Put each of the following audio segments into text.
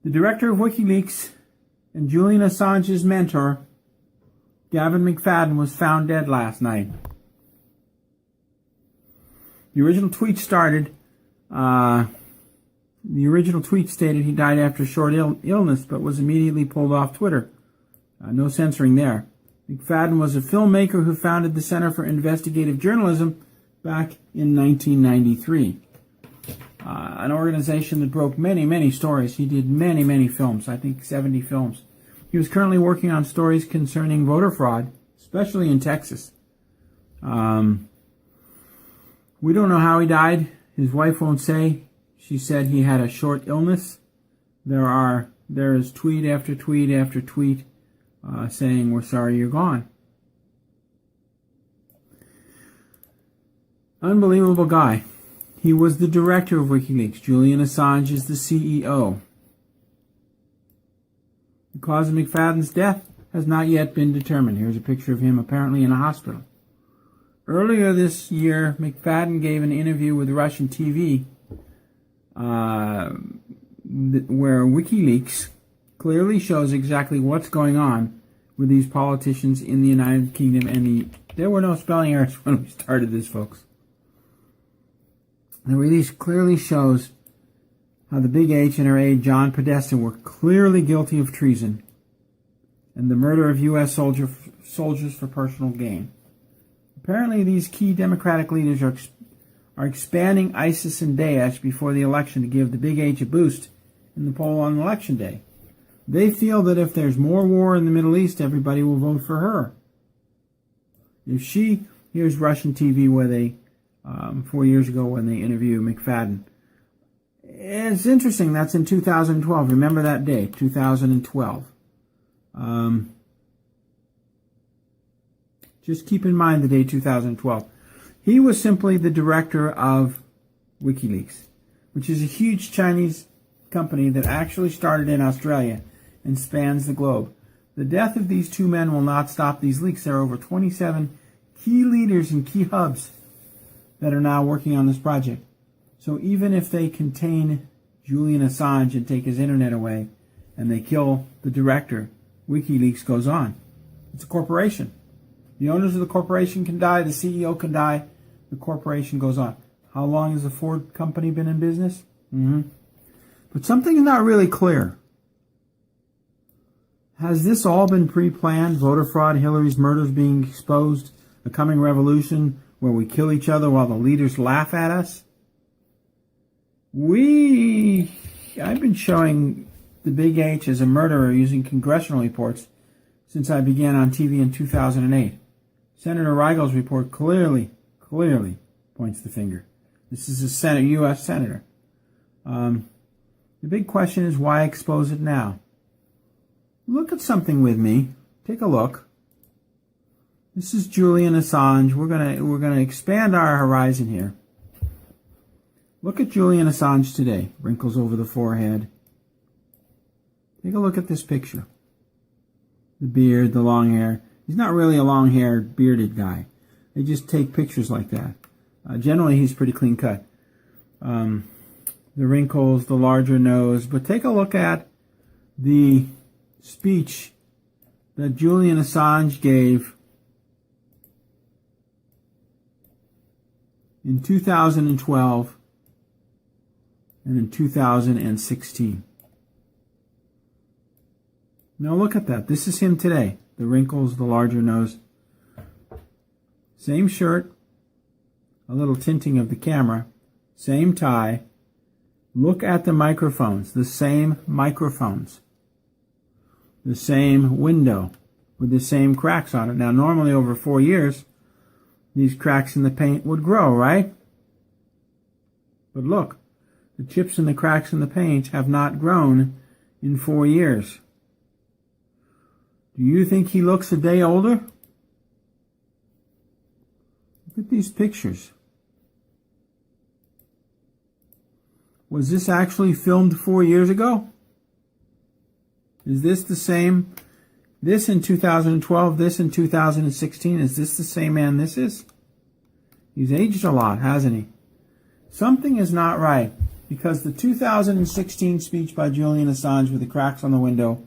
The director of WikiLeaks and Julian Assange's mentor, Gavin McFadden, was found dead last night. The original tweet stated he died after a short illness, but was immediately pulled off Twitter. No censoring there. McFadden was a filmmaker who founded the Center for Investigative Journalism back in 1993. An organization that broke many stories. He did many films, I think 70 films. He was currently working on stories concerning voter fraud, especially in Texas. We don't know how he died. His wife won't say. She said he had a short illness. There is tweet after tweet after tweet saying, "We're sorry you're gone." Unbelievable guy. He was the director of WikiLeaks. Julian Assange is the CEO. The cause of McFadden's death has not yet been determined. Here's a picture of him apparently in a hospital. Earlier this year, McFadden gave an interview with Russian TV where WikiLeaks clearly shows exactly what's going on with these politicians in the United Kingdom. And there were no spelling errors when we started this, folks. The release clearly shows how the Big H and her aide, John Podesta, were clearly guilty of treason and the murder of U.S. soldiers for personal gain. Apparently, these key Democratic leaders are expanding ISIS and Daesh before the election to give the Big H a boost in the poll on election day. They feel that if there's more war in the Middle East, everybody will vote for her. Here's Russian TV where they 4 years ago when they interviewed McFadden. It's interesting, that's in 2012. Remember that day, 2012. Just keep in mind the day 2012. He was simply the director of WikiLeaks, which is a huge Chinese company that actually started in Australia and spans the globe. The death of these two men will not stop these leaks. There are over 27 key leaders and key hubs that are now working on this project. So even if they contain Julian Assange and take his internet away and they kill the director, WikiLeaks goes on. It's a corporation. The owners of the corporation can die, the CEO can die, the corporation goes on. How long has the Ford company been in business? But something is not really clear. Has this all been pre-planned? Voter fraud, Hillary's murders being exposed, a coming revolution where we kill each other while the leaders laugh at us? I've been showing the Big H as a murderer using congressional reports since I began on TV in 2008. Senator Reigel's report clearly points the finger. This is a U.S. senator. The big question is, why expose it now? Look at something with me. Take a look. This is Julian Assange. We're gonna expand our horizon here. Look at Julian Assange today. Wrinkles over the forehead. Take a look at this picture. The beard, the long hair. He's not really a long-haired, bearded guy. They just take pictures like that. Generally, he's pretty clean cut. The wrinkles, the larger nose. But take a look at the speech that Julian Assange gave in 2012 and in 2016. Now look at that. This is him today. The wrinkles, the larger nose. Same shirt. A little tinting of the camera. Same tie. Look at the microphones. The same microphones. The same window with the same cracks on it. Now normally over 4 years, these cracks in the paint would grow, right? But look, the chips and the cracks in the paint have not grown in 4 years. Do you think he looks a day older? Look at these pictures. Was this actually filmed 4 years ago? Is this the same? This in 2012, this in 2016. Is this the same man this is? He's aged a lot, hasn't he? Something is not right. Because the 2016 speech by Julian Assange with the cracks on the window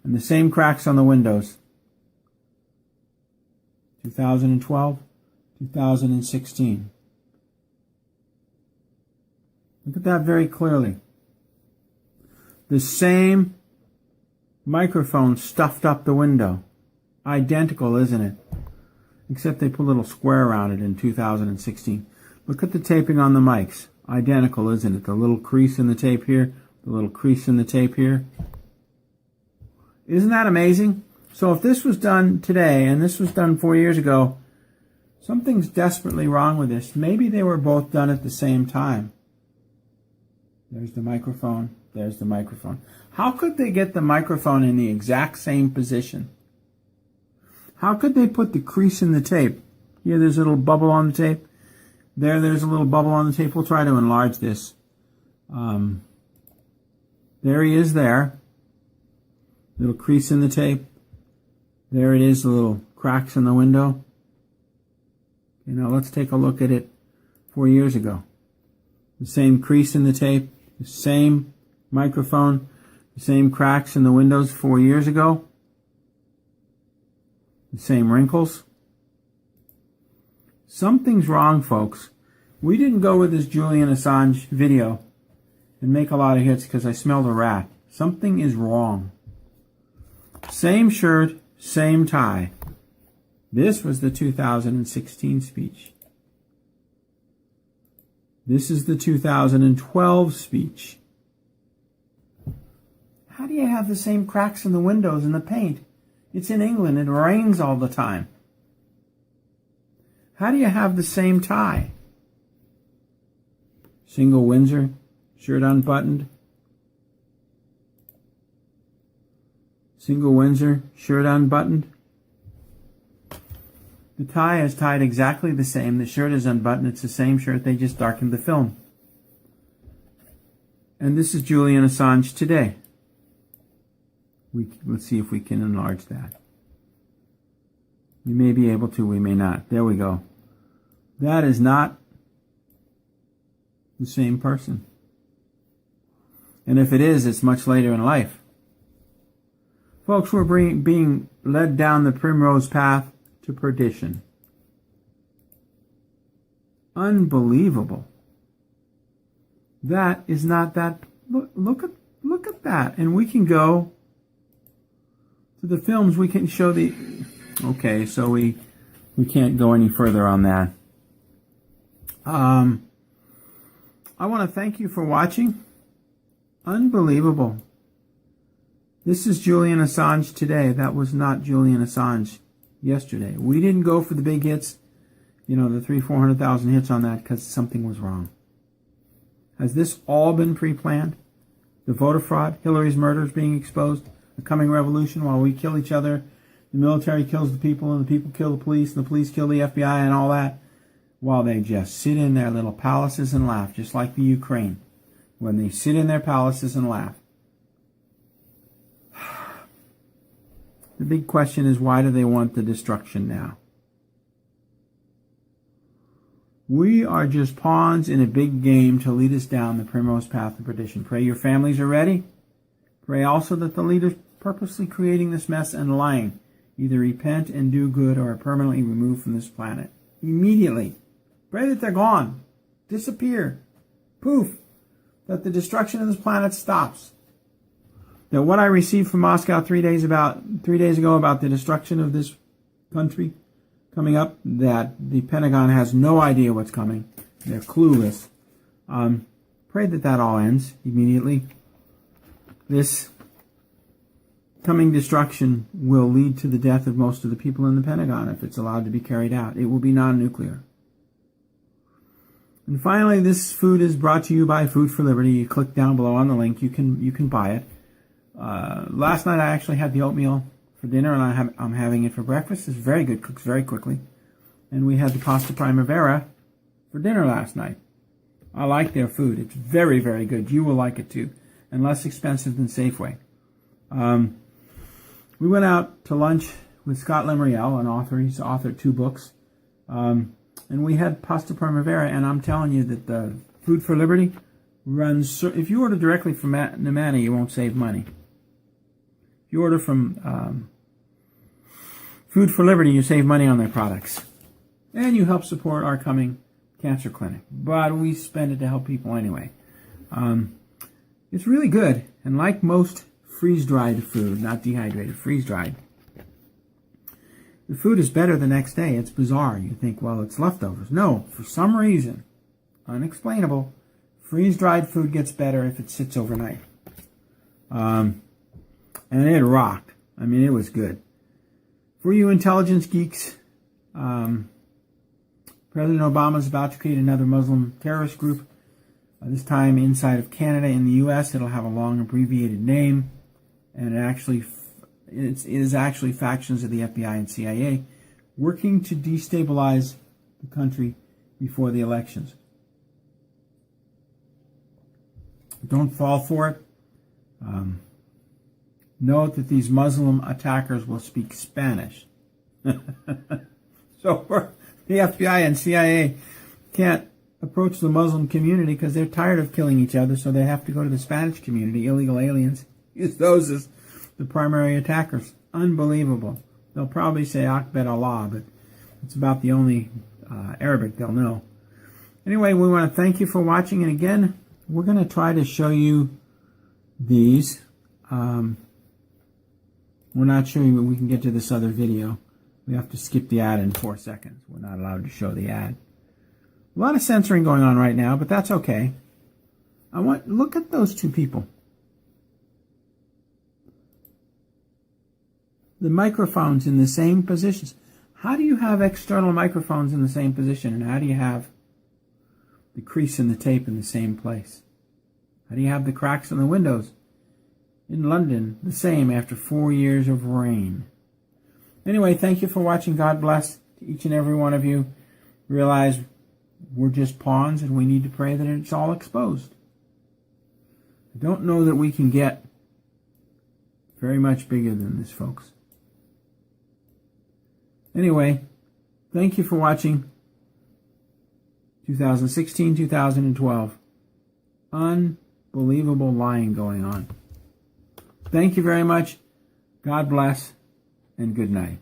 and the same cracks on the windows, 2012, 2016. Look at that very clearly. The same microphone stuffed up the window. Identical, isn't it? Except they put a little square around it in 2016. Look at the taping on the mics. Identical, isn't it? The little crease in the tape here, the little crease in the tape here. Isn't that amazing? So if this was done today and this was done 4 years ago, something's desperately wrong with this. Maybe they were both done at the same time. There's the microphone. There's the microphone. How could they get the microphone in the exact same position? How could they put the crease in the tape? Here, there's a little bubble on the tape. There's a little bubble on the tape. We'll try to enlarge this. There he is there. Little crease in the tape. There it is, the little cracks in the window. Okay, now let's take a look at it 4 years ago. The same crease in the tape, the same microphone, the same cracks in the windows 4 years ago. The same wrinkles. Something's wrong, folks. We didn't go with this Julian Assange video and make a lot of hits because I smelled a rat. Something is wrong. Same shirt, same tie. This was the 2016 speech. This is the 2012 speech. How do you have the same cracks in the windows and the paint? It's in England. It rains all the time. How do you have the same tie? Single Windsor, shirt unbuttoned. Single Windsor, shirt unbuttoned. The tie is tied exactly the same. The shirt is unbuttoned. It's the same shirt. They just darkened the film. And this is Julian Assange today. Let's see if we can enlarge that. We may be able to, we may not. There we go. That is not the same person. And if it is, it's much later in life. Folks, we're being led down the primrose path to perdition. Unbelievable. That is not that. Look at that. And we can go to the films. We can show the. Okay, so we can't go any further on that. I want to thank you for watching. Unbelievable. This is Julian Assange today. That was not Julian Assange yesterday. We didn't go for the big hits, the 300,000-400,000 hits on that because something was wrong. Has this all been pre-planned? The voter fraud, Hillary's murders being exposed, the coming revolution while we kill each other, the military kills the people and the people kill the police and the police kill the FBI and all that, while they just sit in their little palaces and laugh, just like the Ukraine, when they sit in their palaces and laugh. The big question is, why do they want the destruction now? We are just pawns in a big game to lead us down the primrose path of perdition. Pray your families are ready. Pray also that the leaders purposely creating this mess and lying either repent and do good or are permanently removed from this planet. Immediately. Pray that they're gone. Disappear. Poof. That the destruction of this planet stops. That what I received from Moscow 3 days ago about the destruction of this country coming up, that the Pentagon has no idea what's coming. They're clueless. Pray that that all ends immediately. This coming destruction will lead to the death of most of the people in the Pentagon if it's allowed to be carried out. It will be non-nuclear. And finally, this food is brought to you by Food for Liberty. You click down below on the link. You can buy it. Last night I actually had the oatmeal for dinner, and I'm having it for breakfast. It's very good, cooks very quickly. And we had the pasta primavera for dinner last night. I like their food. It's very, very good. You will like it too, and less expensive than Safeway. We went out to lunch with Scott Lemriel, an author. He's authored 2 books. And we had pasta primavera, and I'm telling you that the Food for Liberty, runs. If you order directly from Nemana, you won't save money. If you order from Food for Liberty, you save money on their products. And you help support our coming cancer clinic. But we spend it to help people anyway. It's really good. And like most freeze-dried food, not dehydrated, freeze-dried, the food is better the next day. It's bizarre. You think, well, it's leftovers. No, for some reason, unexplainable, freeze-dried food gets better if it sits overnight. And it rocked. I mean, it was good. For you intelligence geeks, President Obama is about to create another Muslim terrorist group. This time inside of Canada. In the U.S., it'll have a long abbreviated name. And it is actually factions of the FBI and CIA working to destabilize the country before the elections. Don't fall for it. Note that these Muslim attackers will speak Spanish. So the FBI and CIA can't approach the Muslim community because they're tired of killing each other, so they have to go to the Spanish community, illegal aliens. Use those as the primary attackers. Unbelievable. They'll probably say Akbar Allah, but it's about the only Arabic they'll know. Anyway, we want to thank you for watching, and again, we're going to try to show you these. We're not sure we can get to this other video. We have to skip the ad in 4 seconds. We're not allowed to show the ad. A lot of censoring going on right now, but that's okay. Look at those two people. The microphones in the same positions. How do you have external microphones in the same position? And how do you have the crease in the tape in the same place? How do you have the cracks in the windows in London the same after 4 years of rain? Anyway, thank you for watching. God bless each and every one of you. Realize we're just pawns and we need to pray that it's all exposed. I don't know that we can get very much bigger than this, folks. Anyway, thank you for watching 2016, 2012. Unbelievable lying going on. Thank you very much. God bless and good night.